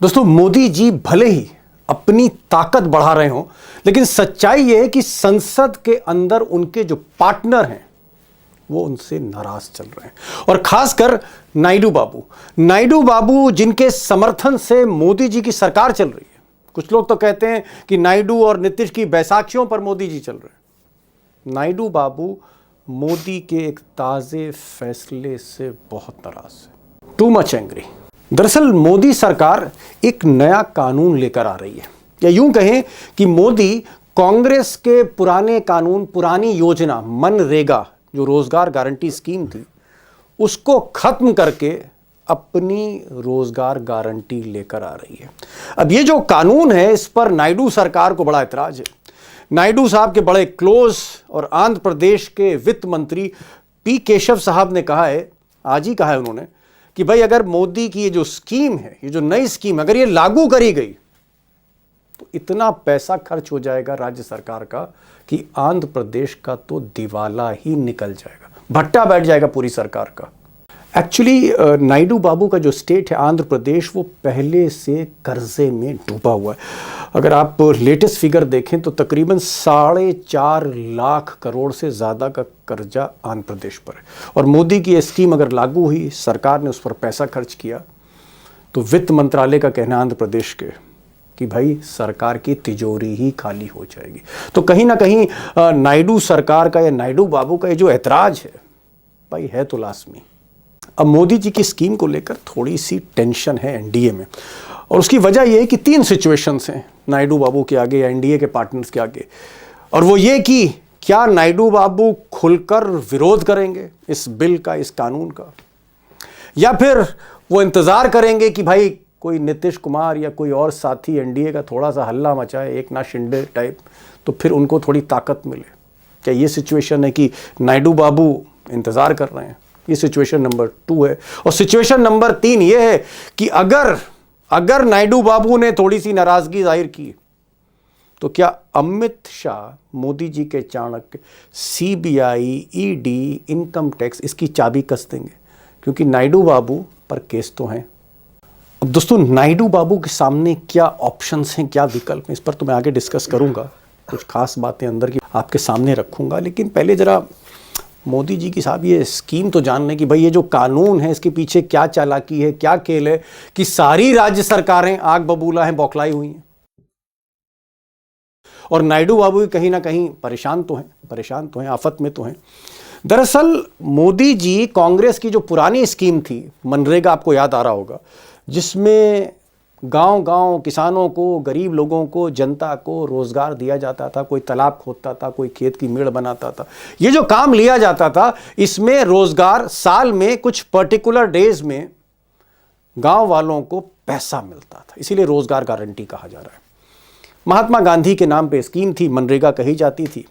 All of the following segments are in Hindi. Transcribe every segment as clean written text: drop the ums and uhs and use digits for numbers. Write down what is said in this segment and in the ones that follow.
दोस्तों, मोदी जी भले ही अपनी ताकत बढ़ा रहे हों, लेकिन सच्चाई यह है कि संसद के अंदर उनके जो पार्टनर हैं वो उनसे नाराज चल रहे हैं। और खासकर नायडू बाबू जिनके समर्थन से मोदी जी की सरकार चल रही है। कुछ लोग तो कहते हैं कि नायडू और नीतीश की बैसाखियों पर मोदी जी चल रहे हैं। नायडू बाबू मोदी के एक ताजे फैसले से बहुत नाराज है, टू मच एंग्री। दरअसल मोदी सरकार एक नया कानून लेकर आ रही है, या यूं कहें कि मोदी कांग्रेस के पुराने कानून, पुरानी योजना मनरेगा जो रोजगार गारंटी स्कीम थी, उसको खत्म करके अपनी रोजगार गारंटी लेकर आ रही है। अब ये जो कानून है, इस पर नायडू सरकार को बड़ा ऐतराज है। नायडू साहब के बड़े क्लोज और आंध्र प्रदेश के वित्त मंत्री पी केशव साहब ने कहा है, आज ही कहा है उन्होंने, कि भाई अगर मोदी की ये जो स्कीम है, ये जो नई स्कीम, अगर ये लागू करी गई तो इतना पैसा खर्च हो जाएगा राज्य सरकार का कि आंध्र प्रदेश का तो दिवाला ही निकल जाएगा, भट्टा बैठ जाएगा पूरी सरकार का। एक्चुअली नायडू बाबू का जो स्टेट है आंध्र प्रदेश, वो पहले से कर्जे में डूबा हुआ है। अगर आप लेटेस्ट फिगर देखें तो तकरीबन 4.5 लाख करोड़ से ज़्यादा का कर्जा आंध्र प्रदेश पर है। और मोदी की ये स्कीम अगर लागू हुई, सरकार ने उस पर पैसा खर्च किया, तो वित्त मंत्रालय का कहना आंध्र प्रदेश के कि भाई सरकार की तिजोरी ही खाली हो जाएगी। तो कहीं ना कहीं नायडू सरकार का या नायडू बाबू का ये जो ऐतराज है, भाई है तो लाजमी। अब मोदी जी की स्कीम को लेकर थोड़ी सी टेंशन है एनडीए में, और उसकी वजह यह है कि 3 सिचुएशंस हैं नायडू बाबू के आगे या एनडीए के पार्टनर्स के आगे। और वो ये कि क्या नायडू बाबू खुलकर विरोध करेंगे इस बिल का, इस कानून का, या फिर वो इंतजार करेंगे कि भाई कोई नीतीश कुमार या कोई और साथी एनडीए का थोड़ा सा हल्ला मचाए, एक नाथ शिंदे टाइप, तो फिर उनको थोड़ी ताकत मिले। क्या ये सिचुएशन है कि नायडू बाबू इंतजार कर रहे हैं? ये सिचुएशन नंबर 2 है। और सिचुएशन नंबर 3 ये है कि अगर नायडू बाबू ने थोड़ी सी नाराजगी जाहिर की, तो क्या अमित शाह, मोदी जी के Chanakya, CBI, ED, income tax इसकी चाबी कस देंगे? क्योंकि नायडू बाबू पर केस तो हैं। अब दोस्तों, नायडू बाबू के सामने क्या ऑप्शंस हैं, क्या विकल्प हैं, इस पर तो मैं आगे डिस्कस करूंगा। कुछ खास बातें अंदर की आपके सामने रखूंगा, लेकिन पहले जरा मोदी जी की साहब ये स्कीम तो जान लें कि भाई ये जो कानून है, इसके पीछे क्या चालाकी है, क्या खेल है कि सारी राज्य सरकारें आग बबूला हैं, बौखलाई हुई हैं। और नायडू बाबू भी कहीं ना कहीं परेशान तो हैं, आफत में तो हैं। दरअसल मोदी जी कांग्रेस की जो पुरानी स्कीम थी मनरेगा, आपको याद आ रहा होगा, जिसमें गांव-गांव किसानों को, गरीब लोगों को, जनता को रोजगार दिया जाता था। कोई तालाब खोदता था, कोई खेत की मेड़ बनाता था। ये जो काम लिया जाता था, इसमें रोजगार साल में कुछ पर्टिकुलर डेज में गांव वालों को पैसा मिलता था, इसीलिए रोजगार गारंटी कहा जा रहा है। महात्मा गांधी के नाम पे स्कीम थी, मनरेगा कही जाती थी।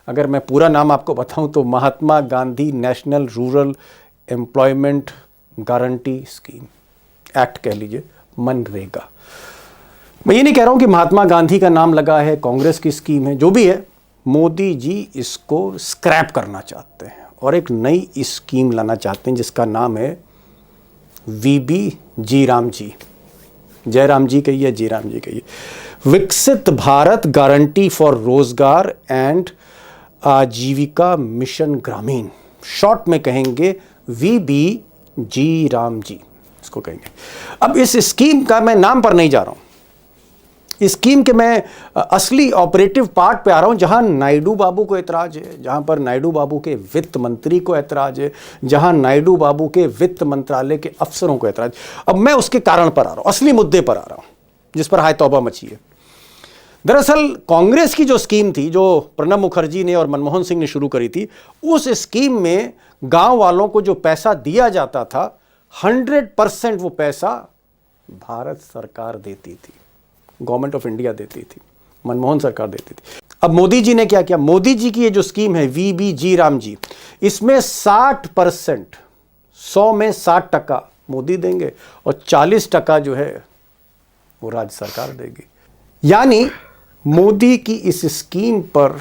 अगर मैं पूरा नाम आपको बताऊं तो Mahatma Gandhi national rural employment guarantee scheme act कह लीजिए, मनरेगा। मैं ये नहीं कह रहा हूं कि महात्मा गांधी का नाम लगा है, कांग्रेस की स्कीम है, जो भी है, मोदी जी इसको स्क्रैप करना चाहते हैं और एक नई स्कीम लाना चाहते हैं जिसका नाम है वीबी जी राम जी, जयराम जी कहिए, जी राम जी कहिए, विकसित भारत गारंटी फॉर रोजगार एंड आजीविका मिशन ग्रामीण, शॉर्ट में कहेंगे वीबी जी राम जी, इसको कहेंगे। अब इस स्कीम का मैं नाम पर नहीं जा रहा हूं, इस स्कीम के मैं असली ऑपरेटिव पार्ट पे आ रहा हूं, जहां नायडू बाबू को ऐतराज है, जहां पर नायडू बाबू के वित्त मंत्री को ऐतराज है, जहां नायडू बाबू के वित्त मंत्रालय के अफसरों को ऐतराज। अब मैं उसके कारण पर आ रहा हूं, असली मुद्दे पर आ रहा हूं, जिस पर हाय तौबा मची है। दरअसल कांग्रेस की जो स्कीम थी, जो प्रणब मुखर्जी ने और मनमोहन सिंह ने शुरू करी थी, उस स्कीम में गांव वालों को जो पैसा दिया जाता था, 100% वो पैसा भारत सरकार देती थी, गवर्नमेंट ऑफ इंडिया देती थी, मनमोहन सरकार देती थी। अब मोदी जी ने क्या किया? मोदी जी की ये जो स्कीम है वीबी जी राम जी, इसमें 60%, 100 में 60% मोदी देंगे और 40% जो है वो राज्य सरकार देगी। यानी मोदी की इस स्कीम पर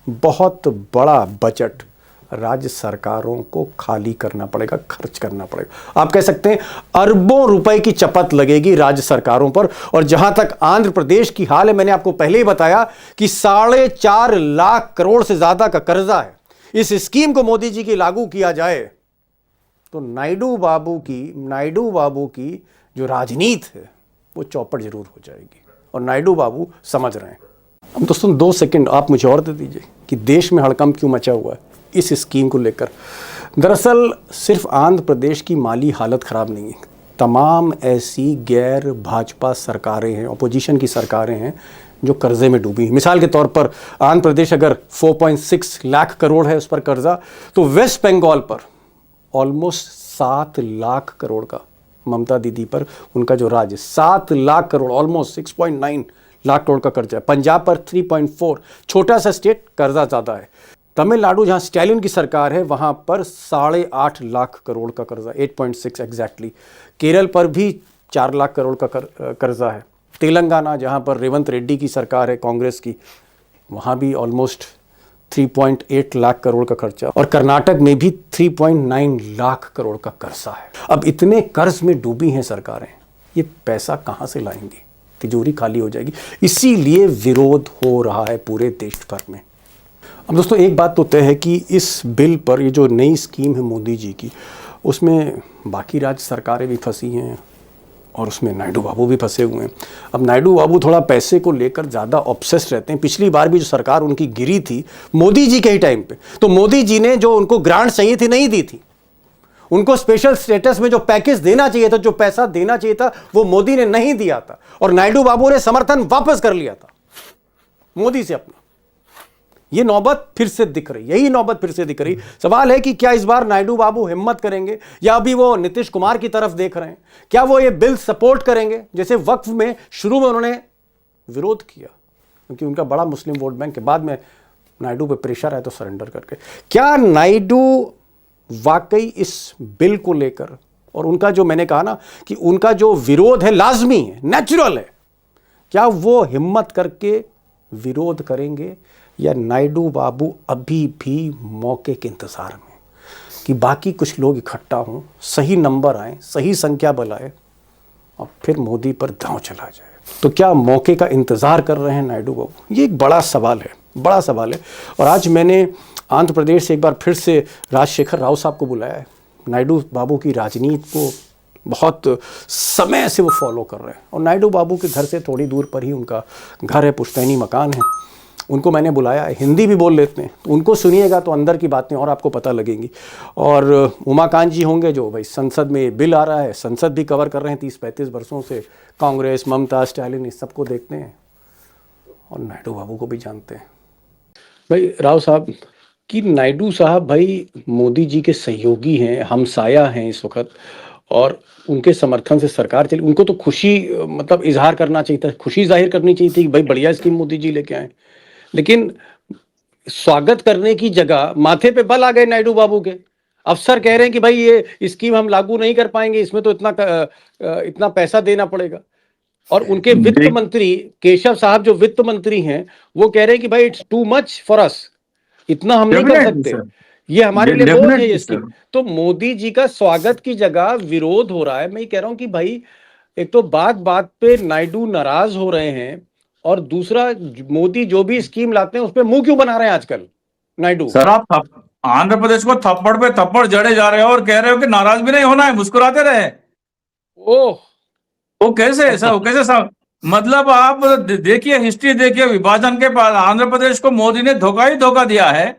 बहुत बड़ा बजट राज्य सरकारों को खाली करना पड़ेगा, खर्च करना पड़ेगा। आप कह सकते हैं अरबों रुपए की चपत लगेगी राज्य सरकारों पर। और जहां तक आंध्र प्रदेश की हाल है, मैंने आपको पहले ही बताया कि 4.5 लाख करोड़ से ज्यादा का कर्जा है। इस स्कीम को मोदी जी की लागू किया जाए तो नायडू बाबू की जो राजनीति है वो चौपट जरूर हो जाएगी, और नायडू बाबू समझ रहे हैं। अब दोस्तों 2 सेकंड आप मुझे और दे दीजिए कि देश में हड़कंप क्यों मचा हुआ है इस स्कीम को लेकर। दरअसल सिर्फ आंध्र प्रदेश की माली हालत खराब नहीं है, तमाम ऐसी गैर भाजपा सरकारें हैं, अपोजिशन की सरकारें हैं जो कर्जे में डूबी हैं। मिसाल के तौर पर आंध्र प्रदेश अगर 4.6 लाख करोड़ है उस पर कर्जा, तो वेस्ट बंगाल पर ऑलमोस्ट 7 लाख करोड़ का, ममता दीदी पर उनका जो राज्य 7 लाख करोड़, ऑलमोस्ट 6.9 लाख करोड़ का कर्जा है। पंजाब पर 3.4, छोटा सा स्टेट, कर्जा ज़्यादा है। तमिलनाडु जहां स्टैलिन की सरकार है वहां पर 8.5 लाख करोड़ का कर्जा, 8.6 एग्जैक्टली। केरल पर भी 4 लाख करोड़ का कर्जा है। तेलंगाना जहां पर रेवंत रेड्डी की सरकार है कांग्रेस की, वहां भी ऑलमोस्ट 3.8 लाख करोड़ का खर्चा, और कर्नाटक में भी 3.9 लाख करोड़ का कर्जा है। अब इतने कर्ज में डूबी हैं सरकारें, ये पैसा कहां से लाएंगी? तिजोरी खाली हो जाएगी। इसीलिए विरोध हो रहा है पूरे देश भर में। अब दोस्तों एक बात तो तय है कि इस बिल पर, ये जो नई स्कीम है मोदी जी की, उसमें बाकी राज्य सरकारें भी फंसी हैं और उसमें नायडू बाबू भी फंसे हुए हैं। अब नायडू बाबू थोड़ा पैसे को लेकर ज़्यादा ऑब्सेस्ड रहते हैं। पिछली बार भी जो सरकार उनकी गिरी थी मोदी जी के ही टाइम पे, तो मोदी जी ने जो उनको ग्रांट चाहिए थी नहीं दी थी। उनको स्पेशल स्टेटस में जो पैकेज देना चाहिए था, जो पैसा देना चाहिए था, वो मोदी ने नहीं दिया था, और नायडू बाबू ने समर्थन वापस कर लिया था मोदी से अपना। ये नौबत फिर से दिख रही, यही नौबत फिर से दिख रही। सवाल है कि क्या इस बार नायडू बाबू हिम्मत करेंगे, या अभी वो नीतीश कुमार की तरफ देख रहे हैं? क्या वो ये बिल सपोर्ट करेंगे जैसे वक्फ में शुरू में उन्होंने विरोध किया, क्योंकि उनका बड़ा मुस्लिम वोट बैंक है, बाद में नायडू पे प्रेशर है तो सरेंडर करके। क्या नायडू वाकई इस बिल को लेकर, और उनका जो मैंने कहा ना कि उनका जो विरोध है लाजमी है, नेचुरल है, क्या वो हिम्मत करके विरोध करेंगे, या नायडू बाबू अभी भी मौके के इंतजार में कि बाकी कुछ लोग इकट्ठा हों, सही नंबर आए, सही संख्या बल आए और फिर मोदी पर दांव चला जाए? तो क्या मौके का इंतजार कर रहे हैं नायडू बाबू? ये एक बड़ा सवाल है, बड़ा सवाल है। और आज मैंने आंध्र प्रदेश से एक बार फिर से राजशेखर राव साहब को बुलाया है। नायडू बाबू की राजनीति को बहुत समय से वो फॉलो कर रहे हैं, और नायडू बाबू के घर से थोड़ी दूर पर ही उनका घर है, पुश्तैनी मकान है। उनको मैंने बुलाया है, हिंदी भी बोल लेते हैं, तो उनको सुनिएगा तो अंदर की बातें और आपको पता लगेंगी। और उमाकांत जी होंगे जो भाई संसद में बिल आ रहा है, संसद भी कवर कर रहे हैं 30-35 वर्षों से, कांग्रेस, ममता, स्टैलिन, इस सबको देखते हैं और नायडू बाबू को भी जानते हैं। भाई राव साहब कि नायडू साहब भाई मोदी जी के सहयोगी हैं, हमसाया हैं इस वक्त, और उनके समर्थन से सरकार चली। उनको तो खुशी मतलब इजहार करना चाहिए था, खुशी जाहिर करनी चाहिए थी कि भाई बढ़िया स्कीम मोदी जी लेके आए, लेकिन स्वागत करने की जगह माथे पे बल आ गए नायडू बाबू के। अफसर कह रहे हैं कि भाई ये स्कीम हम लागू नहीं कर पाएंगे, इसमें तो इतना पैसा देना पड़ेगा। और उनके वित्त मंत्री केशव साहब जो वित्त मंत्री हैं वो कह रहे हैं कि भाई it's too much for us, इतना हम नहीं कर सकते, ये हमारे लिए बोझ है ये स्कीम। तो मोदी जी का स्वागत की जगह विरोध हो रहा है। मैं ये कह रहा हूं कि भाई एक तो बात बात पे नायडू नाराज हो रहे हैं, और दूसरा मोदी जो भी स्कीम लाते हैं उस पर मुंह क्यों बना रहे हैं आजकल नायडू? सर आप आंध्र प्रदेश को थप्पड़ पे थप्पड़ जड़े जा रहे हो और कह रहे हो कि नाराज भी नहीं होना है, मुस्कुराते रहे। ओह, वो कैसे ऐसा, वो कैसे साहब? मतलब आप देखिए, हिस्ट्री देखिए, विभाजन के बाद आंध्र प्रदेश को मोदी ने धोखा ही धोखा दिया है,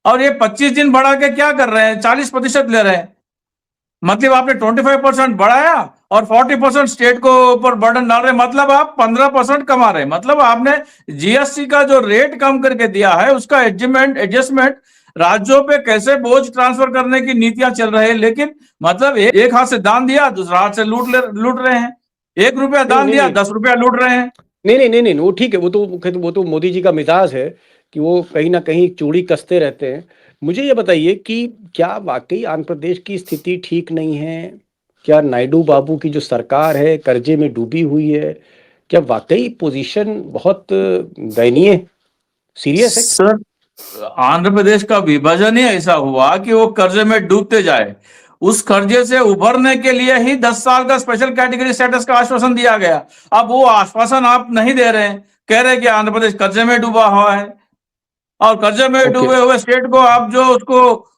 और ये 25 दिन बढ़ा के क्या कर रहे हैं, 40% ले रहे हैं। मतलब आपने 25% बढ़ाया और 40% स्टेट को ऊपर बर्डन डाल रहे, मतलब आप 15% कमा रहे। मतलब आपने जीएसटी का जो रेट कम करके दिया है उसका एडजस्टमेंट राज्यों पे कैसे बोझ ट्रांसफर करने की नीतियां चल रही है। लेकिन मतलब एक हाथ से दान दिया, दूसरा हाथ से लूट रहे हैं। 1 रुपया दान दिया, 10 रुपया लूट रहे हैं। नहीं, वो ठीक है, वो तो मोदी जी का मिजाज है कि वो कहीं ना कहीं चूड़ी कसते रहते हैं। मुझे ये बताइए कि क्या वाकई आंध्र प्रदेश की स्थिति ठीक नहीं है? क्या नायडू बाबू की जो सरकार है कर्जे में डूबी हुई है? क्या वाकई पोजीशन बहुत दयनीय, सीरियस है? सर आंध्र प्रदेश का विभाजन ही ऐसा हुआ कि वो कर्जे में डूबते जाए। उस कर्जे से उभरने के लिए ही 10 साल का स्पेशल कैटेगरी स्टेटस का आश्वासन दिया गया। अब वो आश्वासन आप नहीं दे रहे हैं, कह रहे हैं कि आंध्र प्रदेश कर्जे में डूबा हुआ है, और कर्जे में ओके डूबे हुए स्टेट को आप जो उसको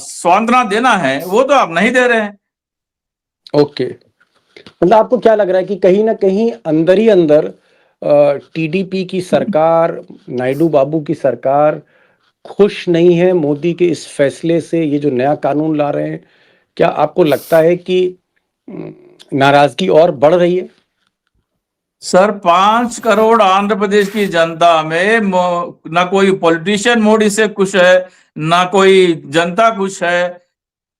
सांत्वना देना है वो तो आप नहीं दे रहे हैं। ओके, मतलब आपको क्या लग रहा है कि कहीं ना कहीं अंदर ही अंदर टीडीपी की सरकार, नायडू बाबू की सरकार खुश नहीं है मोदी के इस फैसले से, ये जो नया कानून ला रहे हैं? क्या आपको लगता है कि नाराजगी और बढ़ रही है? सर, 5 करोड़ आंध्र प्रदेश की जनता में ना कोई पॉलिटिशियन मोदी से खुश है, ना कोई जनता खुश है।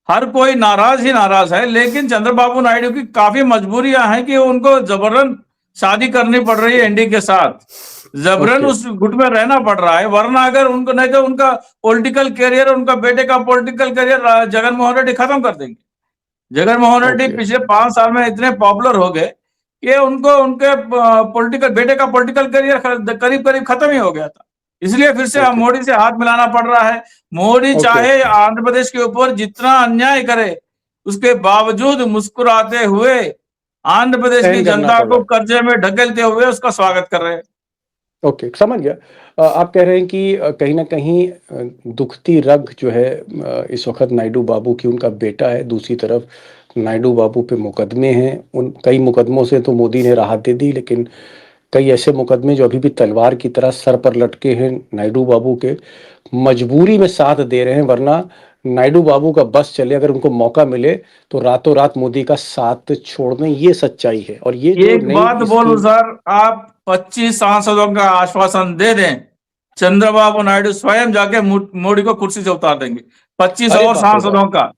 हर कोई नाराज ही नाराज है। लेकिन चंद्रबाबू नायडू की काफी मजबूरियां हैं कि उनको जबरन शादी करनी पड़ रही है एनडीए के साथ, जबरन ओके उस गुट में रहना पड़ रहा है। वरना अगर उनको नहीं तो उनका पॉलिटिकल करियर, उनका बेटे का पॉलिटिकल करियर जगनमोहन रेड्डी खत्म कर देंगे। जगनमोहन रेड्डी ओके पिछले 5 साल में इतने पॉपुलर हो गए कि उनको उनके पॉलिटिकल बेटे का पॉलिटिकल करियर करीब करीब खत्म ही हो गया था। इसलिए फिर से ओके मोदी से हाथ मिलाना पड़ रहा है। मोदी ओके चाहे आंध्र प्रदेश के ऊपर जितना अन्याय करे, उसके बावजूद मुस्कुराते हुए आंध्र प्रदेश की सहन करना जनता पड़ रहा को है। कर्जे में ढकेलते हुए उसका स्वागत कर रहे हैं। ओके, समझ गया। आप कह रहे हैं कि कहीं ना कहीं दुखती रग जो है इस वक्त नायडू बाबू की, उनका बेटा है। दूसरी तरफ नायडू बाबू पे मुकदमे हैं, उन कई मुकदमों से तो मोदी ने राहत दे दी, लेकिन कई ऐसे मुकदमे जो अभी भी तलवार की तरह सर पर लटके हैं नायडू बाबू के, मजबूरी में साथ दे रहे हैं। वरना नायडू बाबू का बस चले, अगर उनको मौका मिले तो रातों रात मोदी का साथ छोड़ दें। ये सच्चाई है। और ये जो एक बात नई बोलूं स्कीम, सर, आप 25 सांसदों का आश्वासन दे दें, चंद्रबाबू नायडू स्वयं जाके मोदी को कुर्सी से उतार देंगे। 25 अरे और बाप रे बाप। सांसदों का,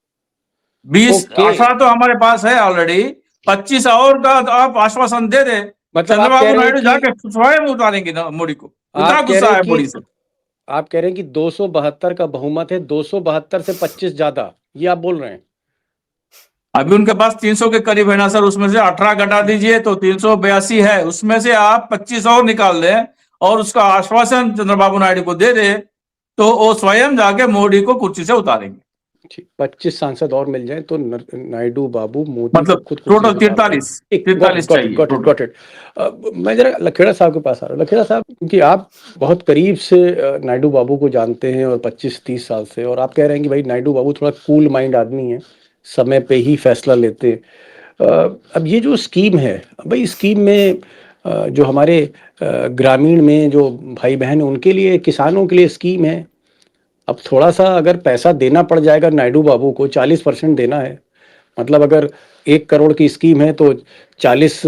20 ओके, आशा तो हमारे पास है ऑलरेडी, 25 और का तो आप आश्वासन दे दें, मतलब आप कह चंद्रबाबू रहे हैं नायडू कि जाके स्वयं उतारेंगे ना मोदी को। इतना आप कह रहे गुस्सा हैं है कि मोदी से। आप कह रहे हैं कि 272 का बहुमत है, 272 से 25 ज्यादा, ये आप बोल रहे हैं? अभी उनके पास 300 के करीब है ना सर, उसमें से 18 घटा दीजिए तो 382 है, उसमें से आप 25 और निकाल दें और उसका आश्वासन चंद्रबाबू नायडू को दे दे, तो वो स्वयं जाके मोदी को कुर्सी से उतारेंगे। ठीक, 25 सांसद और मिल जाए तो नायडू बाबू मोदी को मतलब खुद कुर्सी टोटल से उतार देंगे। 43, ठीक, गॉट इट 43 गॉट इट चाहिए got it total. Got it. मैं जरा लखेड़ा साहब के पास आ रहा हूँ। लखेड़ा साहब, क्योंकि आप बहुत करीब से नायडू बाबू को जानते हैं और 25-30 साल से, और आप कह रहे हैं कि भाई नायडू बाबू थोड़ा कूल माइंड आदमी है, समय पे ही फैसला लेते। अब ये जो स्कीम है, भाई स्कीम में जो हमारे ग्रामीण में जो भाई बहन हैं उनके लिए, किसानों के लिए स्कीम है। अब थोड़ा सा अगर पैसा देना पड़ जाएगा नायडू बाबू को, 40% देना है। मतलब अगर 1 करोड़ की स्कीम है तो 40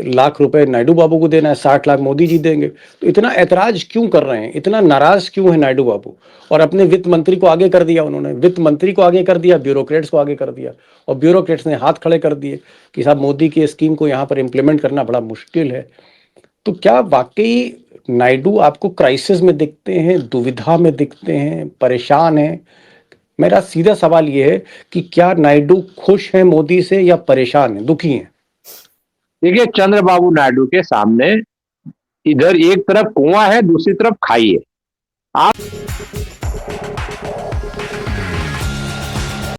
लाख रुपए नायडू बाबू को देना है, 60 लाख मोदी जी देंगे। तो इतना ऐतराज क्यों कर रहे हैं, इतना नाराज क्यों है नायडू बाबू? और अपने वित्त मंत्री को आगे कर दिया उन्होंने, वित्त मंत्री को आगे कर दिया, ब्यूरोक्रेट्स को आगे कर दिया, और ब्यूरोक्रेट्स ने हाथ खड़े कर दिए कि साहब मोदी की स्कीम को यहाँ पर इम्प्लीमेंट करना बड़ा मुश्किल है। तो क्या वाकई नायडू आपको क्राइसिस में दिखते हैं, दुविधा में दिखते हैं, परेशान हैं? मेरा सीधा सवाल ये है कि क्या नायडू खुश हैं मोदी से या परेशान हैं, दुखी हैं? देखिए, चंद्रबाबू नायडू के सामने इधर एक तरफ कुआं है, दूसरी तरफ खाई है। आप